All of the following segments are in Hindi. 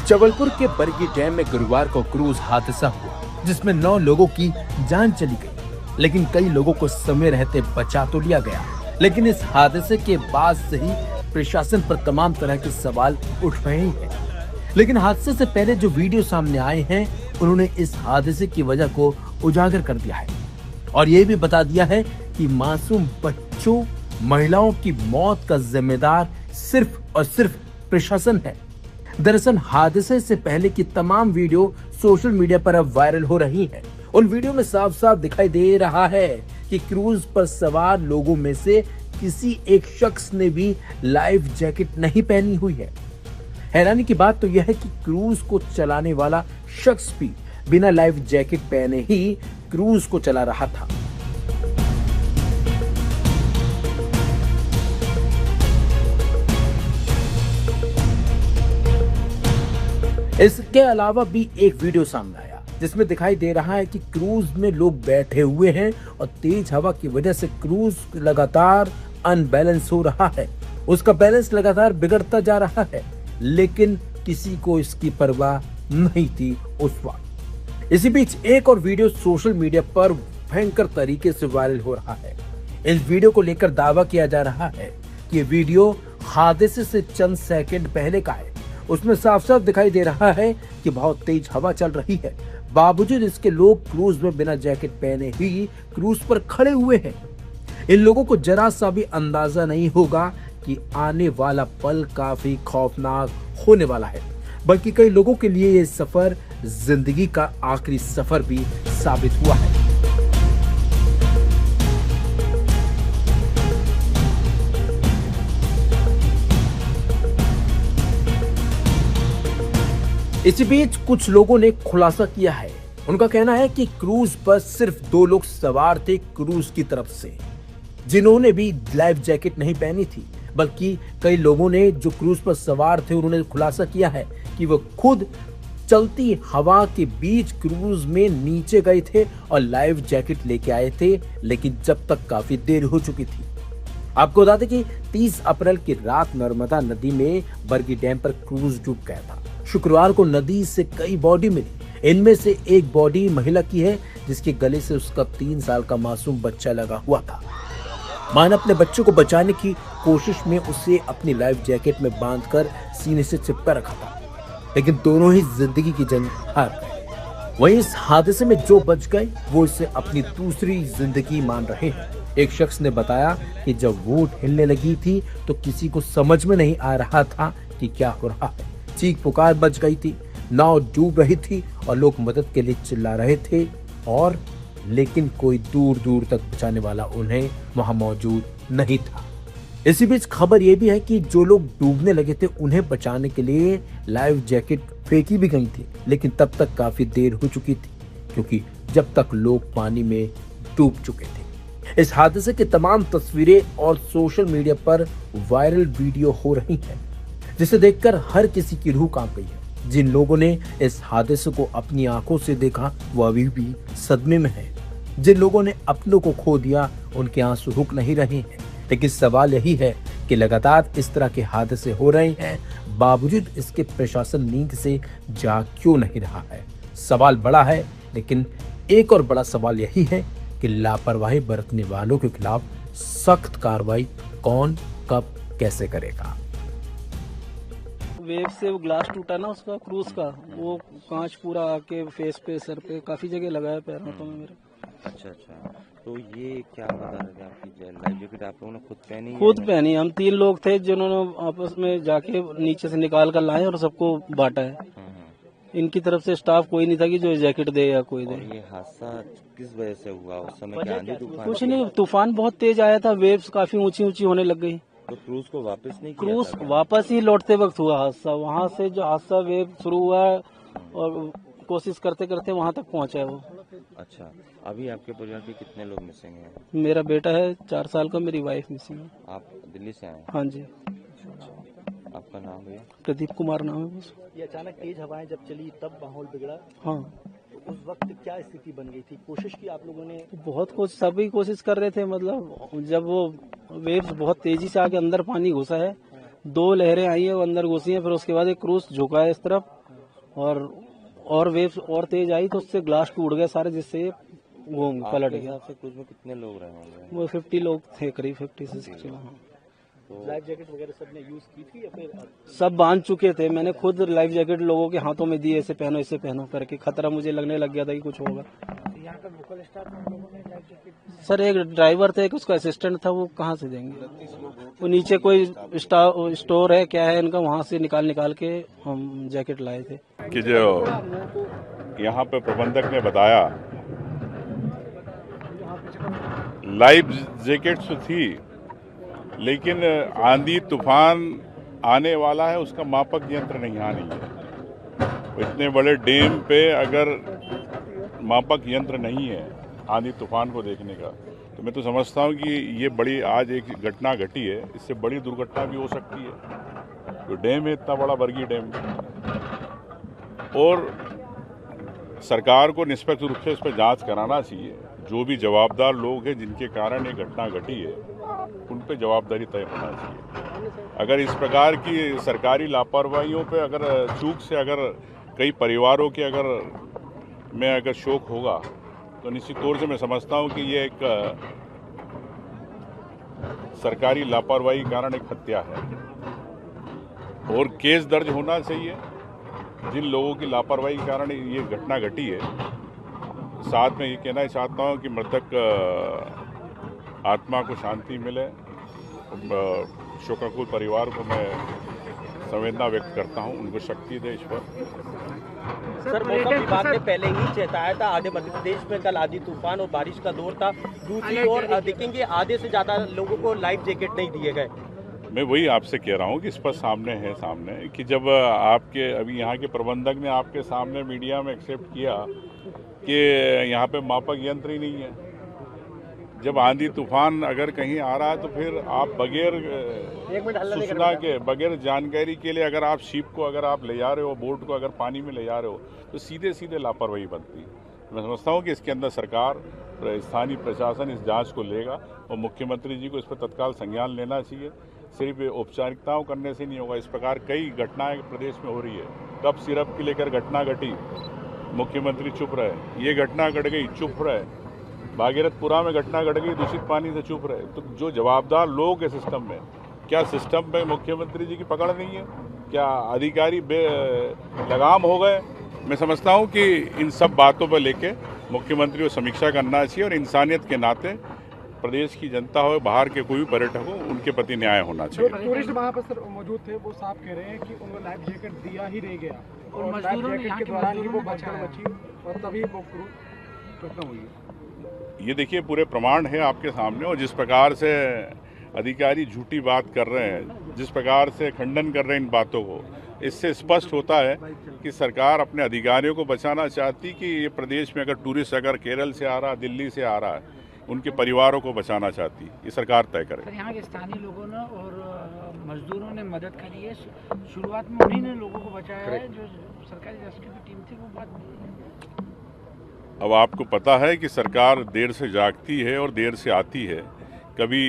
जबलपुर के बरगी डैम में गुरुवार को क्रूज हादसा हुआ जिसमें 9 लोगों की जान चली गई, लेकिन कई लोगों को समय रहते बचा तो लिया गया। लेकिन इस हादसे के बाद से ही प्रशासन पर तमाम तरह के सवाल उठ रहे हैं। लेकिन हादसे से पहले जो वीडियो सामने आए हैं उन्होंने इस हादसे की वजह को उजागर कर दिया है और ये भी बता दिया है कि मासूम बच्चों, महिलाओं की मौत का जिम्मेदार सिर्फ और सिर्फ प्रशासन है। दरअसल हादसे से पहले की तमाम वीडियो सोशल मीडिया पर अब वायरल हो रही हैं। उन वीडियो में साफ साफ दिखाई दे रहा है कि क्रूज पर सवार लोगों में से किसी एक शख्स ने भी लाइफ जैकेट नहीं पहनी हुई है। हैरानी की बात तो यह है कि क्रूज को चलाने वाला शख्स भी बिना लाइफ जैकेट पहने ही क्रूज को चला रहा था। इसके अलावा भी एक वीडियो सामने आया जिसमें दिखाई दे रहा है कि क्रूज में लोग बैठे हुए हैं और तेज हवा की वजह से क्रूज लगातार अनबैलेंस हो रहा है। उसका बैलेंस लगातार बिगड़ता जा रहा है, लेकिन किसी को इसकी परवाह नहीं थी उस वक्त। इसी बीच एक और वीडियो सोशल मीडिया पर भयंकर तरीके से वायरल हो रहा है। इस वीडियो को लेकर दावा किया जा रहा है कि ये वीडियो हादसे से चंद सेकंड पहले का है। उसमें साफ साफ दिखाई दे रहा है कि बहुत तेज हवा चल रही है, बावजूद इसके लोग क्रूज में बिना जैकेट पहने ही क्रूज पर खड़े हुए हैं। इन लोगों को जरा सा भी अंदाजा नहीं होगा कि आने वाला पल काफी खौफनाक होने वाला है, बल्कि कई लोगों के लिए ये सफर जिंदगी का आखिरी सफर भी साबित हुआ है। इसी बीच कुछ लोगों ने खुलासा किया है। उनका कहना है कि क्रूज पर सिर्फ 2 लोग सवार थे क्रूज की तरफ से, जिन्होंने भी लाइफ जैकेट नहीं पहनी थी, बल्कि कई लोगों ने जो क्रूज पर सवार थे उन्होंने खुलासा किया है कि वो खुद चलती हवा के बीच क्रूज में नीचे गए थे और लाइफ जैकेट लेके आए थे, लेकिन जब तक काफी देर हो चुकी थी। आपको बता दें कि 30 अप्रैल की रात नर्मदा नदी में बरगी डैम पर क्रूज डूब गया था। शुक्रवार को नदी से कई बॉडी मिली। इनमें से एक बॉडी महिला की है जिसके गले से उसका 3 साल का मासूम बच्चा लगा हुआ था। मां ने अपने बच्चे को बचाने की कोशिश में उसे अपनी लाइफ जैकेट में बांधकर सीने से चिपका रखा था, लेकिन दोनों ही जिंदगी की जंग हार गए। वहीं इस हादसे में जो बच गए वो इसे अपनी दूसरी जिंदगी मान रहे हैं। एक शख्स ने बताया कि जब वोट हिलने लगी थी तो किसी को समझ में नहीं आ रहा था कि क्या हो रहा है। चीख पुकार बच गई थी, नाव डूब रही थी और लोग मदद के लिए चिल्ला रहे थे, और लेकिन कोई दूर दूर तक बचाने वाला उन्हें वहां मौजूद नहीं था। इसी बीच खबर यह भी है कि जो लोग डूबने लगे थे उन्हें बचाने के लिए लाइफ जैकेट फेंकी भी गई थी, लेकिन तब तक काफी देर हो चुकी थी, क्योंकि जब तक लोग पानी में डूब चुके थे। इस हादसे की तमाम तस्वीरें और सोशल मीडिया पर वायरल वीडियो हो रही हैं, जिसे देखकर हर किसी की रूह कांप गई है। जिन लोगों ने इस हादसे को अपनी आंखों से देखा वो अभी भी सदमे में है। जिन लोगों ने अपनों को खो दिया उनके आंसू रुक नहीं रहे हैं। लेकिन सवाल यही है कि लगातार इस तरह के हादसे हो रहे हैं, बावजूद इसके प्रशासन नींद से जाग क्यों नहीं रहा है। सवाल बड़ा है, लेकिन एक और बड़ा सवाल यही है कि लापरवाही बरतने वालों के खिलाफ सख्त कार्रवाई कौन, कब, कैसे करेगा। वेव से वो ग्लास टूटा ना उसका क्रूज का, वो कांच पूरा आके फेस पे, सर पे, काफी जगह लगा है, पैर हाथों में मेरे। अच्छा, तो ये क्या बता रहे थे आपकी लाइफ जैकेट आप लोगों ने खुद पहनी? खुद पहनी। हम 3 लोग थे जिन्होंने आपस में जाके नीचे से निकाल कर लाए और सबको बांटा है। इनकी तरफ से स्टाफ कोई नहीं था कि जो जैकेट दे या कोई दे। ये हादसा किस वजह से हुआ? उस समय क्या आंधी तूफान? कुछ नहीं, तूफान बहुत तेज आया था, वेव्स काफी ऊंची ऊंची होने लग गई। तो क्रूज को वापस नहीं किया? क्रूज वापस ही लौटते वक्त हुआ हादसा। वहाँ से जो हादसा वेव शुरू हुआ और कोशिश करते करते वहाँ तक पहुँचा है वो। अच्छा, अभी आपके परिवार के कितने लोग मिसिंग हैं? मेरा बेटा है 4 साल का, मेरी वाइफ मिसिंग है। आप दिल्ली से आए? हाँ जी। आपका नाम भैया? प्रदीप कुमार नाम है बस। ये अचानक तेज हवाएं जब चली तब माहौल बिगड़ा। हाँ, तो उस वक्त क्या स्थिति बन गई थी? कोशिश की आप लोगों ने? बहुत कोशिश, सभी कोशिश कर रहे थे। मतलब जब वो वेव्स बहुत तेजी से आके अंदर पानी घुसा है, 2 लहरें आई है, वो अंदर घुसी है, फिर उसके बाद एक क्रूज झुका है इस तरफ और वेव और तेज आई तो उससे ग्लास टूट गए सारे, जिससे वो पलट आपके गया। हिसाब से क्रूज में कितने लोग रहे होंगे? वो 50 लोग थे, करीब 50 से 60। लाइफ जैकेट वगैरह सबने यूज की थी या फिर सब बांध चुके थे। मैंने खुद लाइफ जैकेट लोगों के हाथों में दी, ऐसे पहनो करके। खतरा मुझे लगने लग गया था कि कुछ होगा। यहाँ का लोकल स्टाफ में लोगों ने लाइफ जैकेट सर एक ड्राइवर थे, एक उसका असिस्टेंट था, वो कहाँ से देंगे? वो नीचे कोई स्टोर है क्या है इनका, वहाँ से निकाल के हम जैकेट लाए थे। कि जो यहाँ पे प्रबंधक ने बताया लाइफ जैकेट्स तो थी, लेकिन आंधी तूफान आने वाला है उसका मापक यंत्र नहीं यहाँ नहीं है। इतने बड़े डैम पे अगर मापक यंत्र नहीं है आंधी तूफान को देखने का, तो मैं तो समझता हूँ कि ये बड़ी आज एक घटना घटी है, इससे बड़ी दुर्घटना भी हो सकती है। जो डैम है इतना बड़ा बरगी डैम, और सरकार को निष्पक्ष रूप से इस पर जांच कराना चाहिए। जो भी जवाबदार लोग हैं जिनके कारण ये घटना घटी है, उन पे जवाबदारी तय होना चाहिए। अगर इस प्रकार की सरकारी लापरवाहियों पे अगर चूक से अगर कई परिवारों के अगर शोक होगा, तो निश्चित तौर से मैं समझता हूं कि ये एक सरकारी लापरवाही के कारण एक हत्या है और केस दर्ज होना चाहिए जिन लोगों की लापरवाही के कारण ये घटना घटी है। साथ में ये कहना चाहता हूं कि मृतक आत्मा को शांति मिले। शोकाकुल परिवार को मैं संवेदना व्यक्त करता हूं, उनको शक्ति दे ईश्वर। सर मौसम विभाग ने पहले ही चेताया था, आधे मध्य प्रदेश में कल आंधी तूफान और बारिश का दौर था। दूसरी ओर देखेंगे आधे से ज्यादा लोगों को लाइफ जैकेट नहीं दिए गए। मैं वही आपसे कह रहा हूँ कि स्पष्ट सामने कि जब आपके अभी यहाँ के प्रबंधक ने आपके सामने मीडिया में एक्सेप्ट किया कि यहाँ पे मापक यंत्र ही नहीं है। जब आंधी तूफान अगर कहीं आ रहा है तो फिर आप बगैर सूचना के, बगैर जानकारी के लिए अगर आप शिप को अगर आप ले जा रहे हो, बोट को अगर पानी में ले जा रहे हो, तो सीधे लापरवाही बनती है। मैं समझता हूँ कि इसके अंदर सरकार, स्थानीय प्रशासन इस जांच को लेगा और मुख्यमंत्री जी को इस पर तत्काल संज्ञान लेना चाहिए। सिर्फ औपचारिकताओं करने से नहीं होगा। इस प्रकार कई घटनाएं प्रदेश में हो रही है। कब सिरप की लेकर घटना घटी, मुख्यमंत्री चुप रहे। ये घटना घट गई, चुप रहे। भागीरथपुरा में घटना घट गई, दूषित पानी से चुप रहे। तो जो जवाबदार लोग हैं सिस्टम में, क्या सिस्टम में मुख्यमंत्री जी की पकड़ नहीं है? क्या अधिकारी लगाम हो गए? मैं समझता हूं कि इन सब बातों पर लेके मुख्यमंत्री को समीक्षा करना चाहिए और इंसानियत के नाते प्रदेश की जनता हो, बाहर के कोई भी पर्यटक हो, उनके प्रति न्याय होना चाहिए। जो टूरिस्ट वहाँ पर सर मौजूद थे, वो साफ कह रहे हैं कि उनको लाइफ जैकेट दिया ही रह गया और लाइफ जैकेट के दौरान ही वो भगदड़ मची और तभी वो घटना हुई। ये देखिए पूरे प्रमाण है आपके सामने, और जिस प्रकार से अधिकारी झूठी बात कर रहे हैं, जिस प्रकार से खंडन कर रहे हैं इन बातों को, इससे स्पष्ट होता है कि सरकार अपने अधिकारियों को बचाना चाहती कि ये प्रदेश में अगर टूरिस्ट अगर केरल से आ रहा, दिल्ली से आ रहा है, उनके परिवारों को बचाना चाहती। ये सरकार तय करे। सर यहाँ के स्थानीय लोगों ने और मजदूरों ने मदद करी है। शुरुआत में उन्हीं ने लोगों को बचाया है। जो सरकारी रेस्क्यू की टीम थी वो बात नहीं है। अब आपको पता है कि सरकार देर से जागती है और देर से आती है, कभी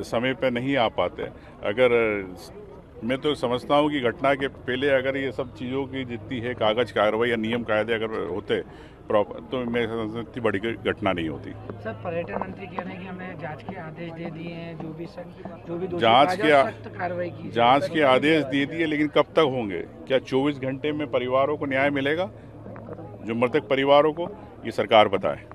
समय पर नहीं आ पाते। अगर मैं तो समझता हूँ कि घटना के पहले अगर ये सब चीज़ों की जितनी है कागज कार्रवाई या नियम कायदे अगर होते प्रॉपर, तो मैं समझता हूँ इतनी बड़ी घटना नहीं होती। सर पर्यटन मंत्री कह रहे हैं कि हमने जांच के आदेश दे दिए हैं, जो भी जांच कार्रवाई की, जांच के आदेश दे दिए, लेकिन कब तक होंगे? क्या 24 घंटे में परिवारों को न्याय मिलेगा? जो मृतक परिवारों को, ये सरकार बताए।